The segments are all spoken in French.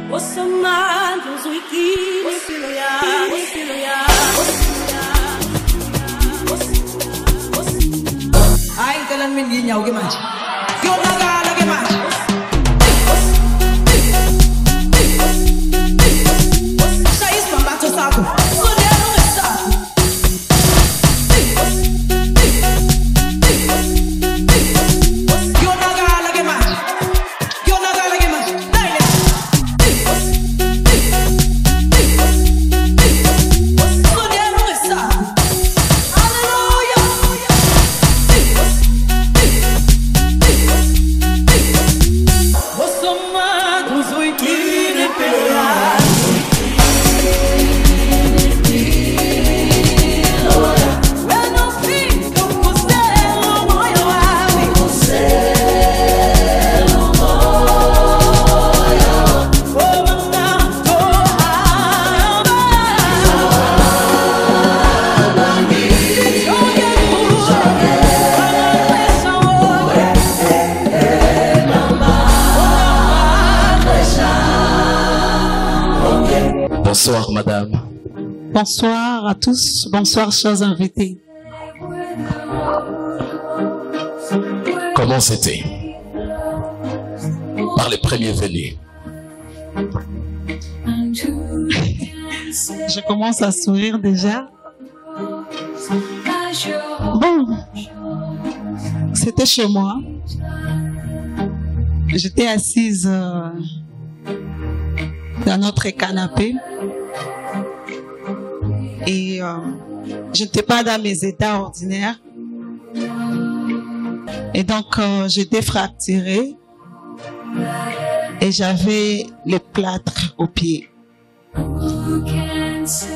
Ai kalian min ginyaw gimana? Yo nagala gimana? Saya ispan baca saku. Bonsoir madame. Bonsoir à tous, bonsoir chers invités. Comment c'était? Par les premiers venus. Je commence à sourire déjà. Bon, c'était chez moi. J'étais assise dans notre canapé et je n'étais pas dans mes états ordinaires et donc j'étais fracturée et j'avais le plâtre au pied.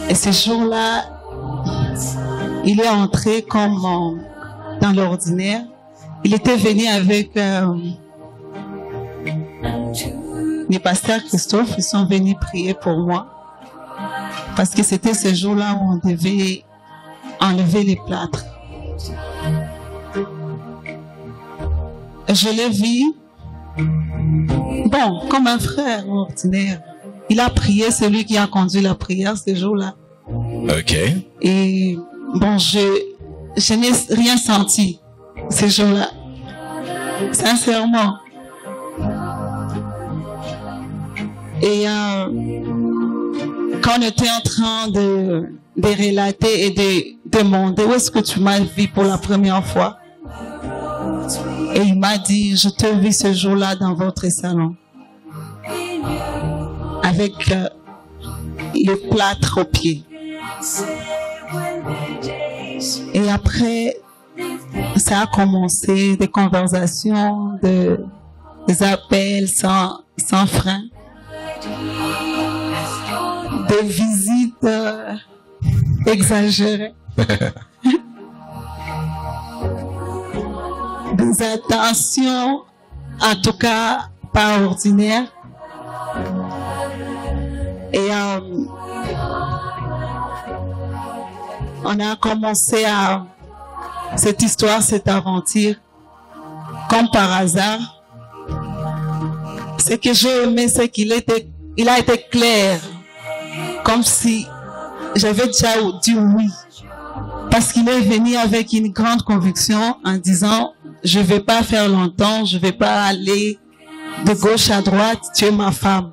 Et ce jour-là, il est entré comme dans l'ordinaire. Il était venu avec les pasteurs Christophe, ils sont venus prier pour moi. Parce que c'était ce jour-là où on devait enlever les plâtres. Je l'ai vu, bon, comme un frère ordinaire. Il a prié, c'est lui qui a conduit la prière ce jour-là. Ok. Et bon, je n'ai rien senti ce jour-là. Sincèrement. Et quand on était en train de relater et de demander où est-ce que tu m'as vu pour la première fois, et il m'a dit, je te vis ce jour-là dans votre salon avec le plâtre au pied. Et après, ça a commencé des conversations, des appels sans frein. Des visites exagérées. Des attentions, en tout cas, pas ordinaires. Et on a commencé cette histoire, cette aventure, comme par hasard. Ce que j'ai aimé, c'est qu'il a été clair. Comme si j'avais déjà dit oui. Parce qu'il est venu avec une grande conviction en disant, je ne vais pas faire longtemps, je ne vais pas aller de gauche à droite, tu es ma femme.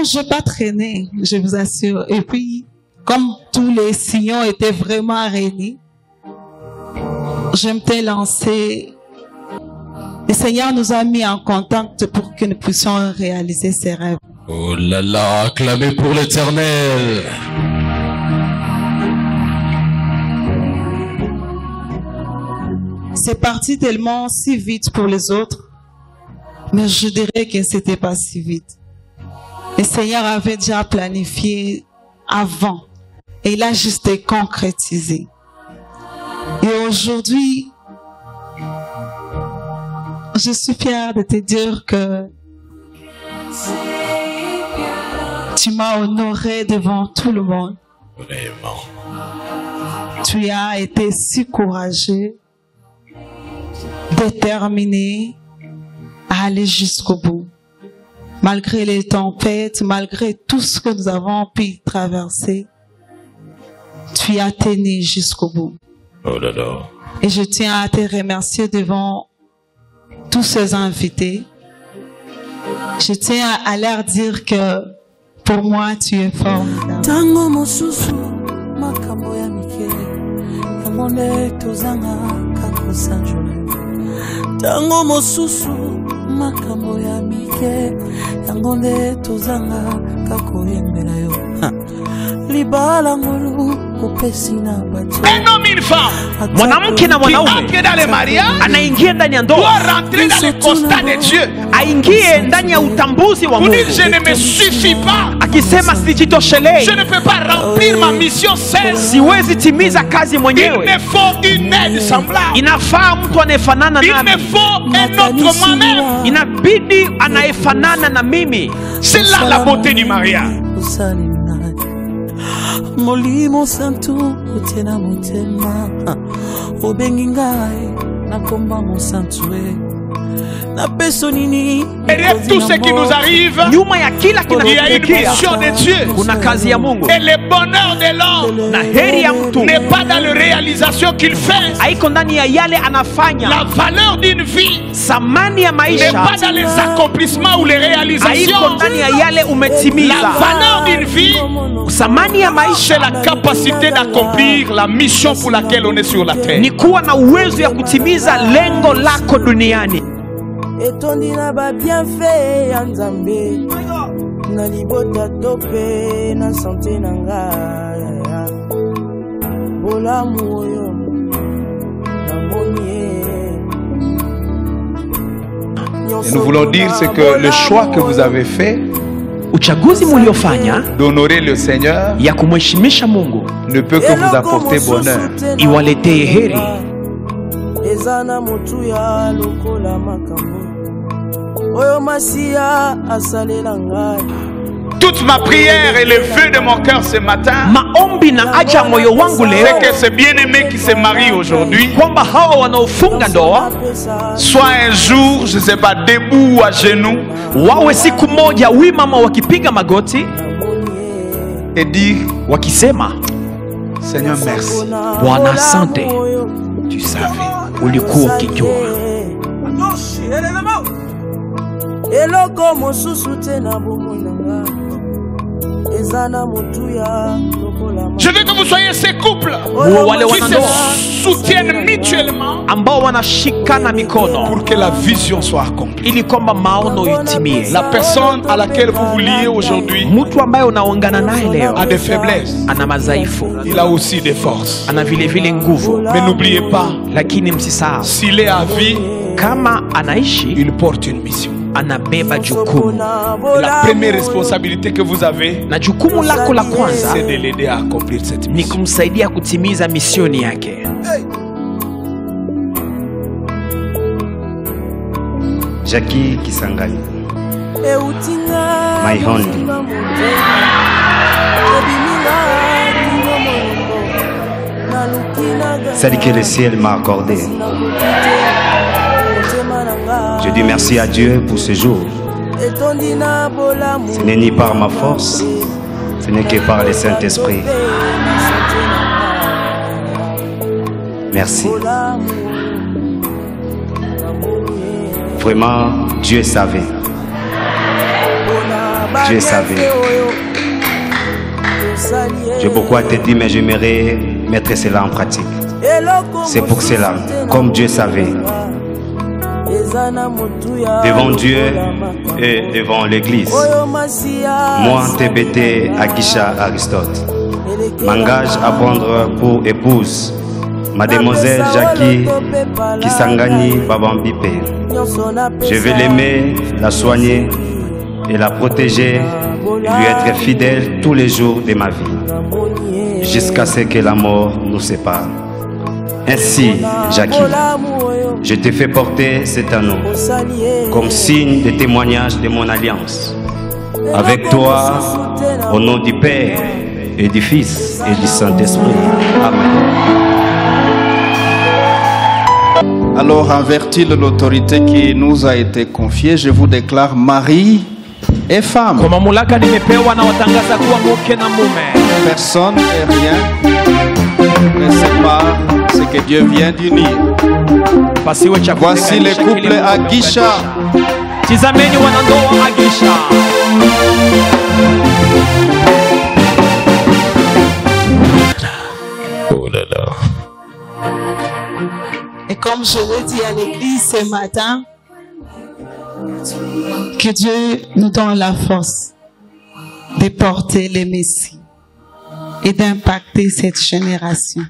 je n'ai pas traîné, je vous assure. Et puis, comme tous les signaux étaient vraiment réunis, je m'étais lancée. Le Seigneur nous a mis en contact pour que nous puissions réaliser ces rêves. Oh là là, acclamez pour l'Éternel. C'est parti tellement si vite pour les autres, mais je dirais que c'était pas si vite. Le Seigneur avait déjà planifié avant et il a juste concrétisé. Et aujourd'hui, je suis fière de te dire que tu m'as honoré devant tout le monde. Vraiment. Tu as été si courageux, déterminé à aller jusqu'au bout. Malgré les tempêtes, malgré tout ce que nous avons pu traverser, tu as tenu jusqu'au bout. Oh là là. Et je tiens à te remercier devant tous ces invités. Je tiens à leur dire que pour moi, tu es formidable. Tango mosusu makambo ya mike yangonde tozanga kako sanjole. Tango mosusu makambo ya mike yangonde tozanga kako yembela yo. Libala ngolu upesi na bato. Mwanamke na mwanaume anaingia ndani ya ndoa, aingie ndani ya utambuzi wa Mungu, akisema sijitoshelei, siwezi timiza kazi mwenyewe, inafaa mtu anayefanana nami, inabidi anayefanana na mimi. C'est là la beauté du mariage. Molimo santu utena mutema obengi ngai nakomba mo santue na peso nini. Derrière tout ce qui nous arrive, nyuma ya kila kinachotokea kuna kazi ya Mungu. Et le bonheur de l'homme na heri ya mtu n'est pas dans la réalisation qu'il fait, haiko ndani ya yale anafanya. La valeur d'une vie, samani ya maisha, n'est pas dans les accomplissements ou les réalisations, haiko ndani ya yale umetimiza. La valeur d'une vie, samani ya maisha, c'est la capacité d'accomplir la mission pour laquelle on est sur la terre. Ni kuwa na uwezo ya kutimiza lengo lako duniani. Etondi na ba bienfait ya Nzambe na libota tope na santé na nga bolamu oyo na monie. Et nous voulons dire c'est que le choix que vous avez fait uchaguzi muliofanya d'honorer le Seigneur ya kumheshimisha Mungu ne peut que vous apporter bonheur. Iwaletee heri. Ezana mutu ya lokola makambo oyo masia asalela ngai. Toute ma prière et le vœu de mon cœur ce matin, maombi na aja moyo wangu leo, c'est que ce bien-aimé qui se marie aujourd'hui, kwamba hawa wanaofunga ndoa, soit un jour, je sais pas, debout ou à genoux, wawe siku moja wimama wakipiga magoti et dire, wakisema, Seigneur merci, Bwana asante, tu savais, ulikuwa ukijua. Eloko mosusu tena bomonanga ezana mutu ya lokola. Je veux que vous soyez ces couples qui se soutiennent mutuellement, ambao wanashikana mikono pour que la vision soit accomplie. ili kwamba maono itimie. La personne à laquelle vous vous liez aujourd'hui, mtu ambaye unaungana naye leo, a des faiblesses, ana madhaifu, il a aussi des forces. ana vile vile nguvu. Mais n'oubliez pas, lakini msisahau, s'il est à vie, kama anaishi, il porte une mission. anabeba jukumu. Et la première responsabilité que vous avez, na jukumu lako la kwanza, c'est de l'aider à accomplir cette ni mission. kumsaidia kutimiza misioni yake. Jackie Kisangani, My Hondi. Celle que le ciel m'a accordée. Je dis merci à Dieu pour ce jour. Ce n'est ni par ma force, ce n'est que par le Saint-Esprit. Merci. Vraiment, Dieu savait. Dieu savait. J'ai beaucoup à te dire, mais j'aimerais mettre cela en pratique. C'est pour cela, comme Dieu savait, devant Dieu et devant l'Église, moi, TBT Agisha Aristote, m'engage à prendre pour épouse Mademoiselle Jackie Kisangani Babambipe. Je vais l'aimer, la soigner et la protéger, lui être fidèle tous les jours de ma vie, jusqu'à ce que la mort nous sépare. Ainsi, Jackie, je te fais porter cet anneau comme signe de témoignage de mon alliance avec toi, au nom du Père et du Fils et du Saint-Esprit. Amen. Alors, en vertu de l'autorité qui nous a été confiée, je vous déclare mari et femme. Personne et rien ne sépare ce que Dieu vient d'unir. Voici le couple Agisha. Oh là là. Et comme je l'ai dit à l'église ce matin, que Dieu nous donne la force de porter le Messie et d'impacter cette génération.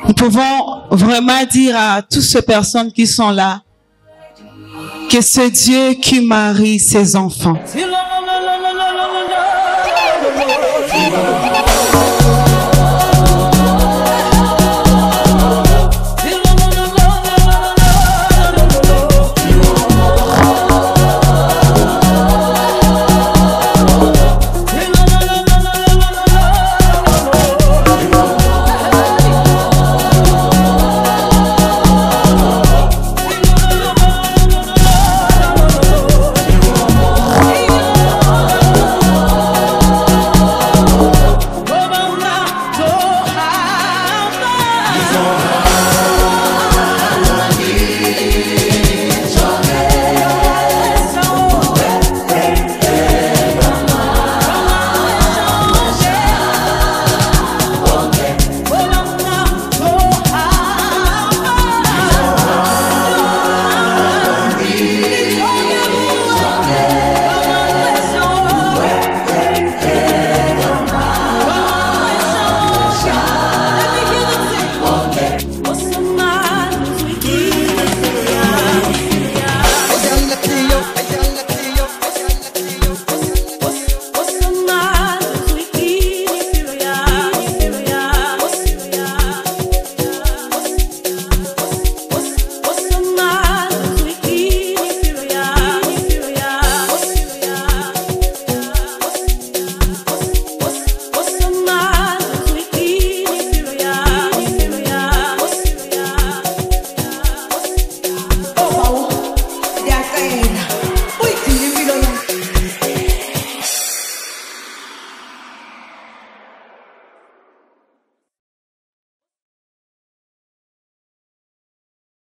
Nous pouvons vraiment dire à toutes ces personnes qui sont là que c'est Dieu qui marie ses enfants.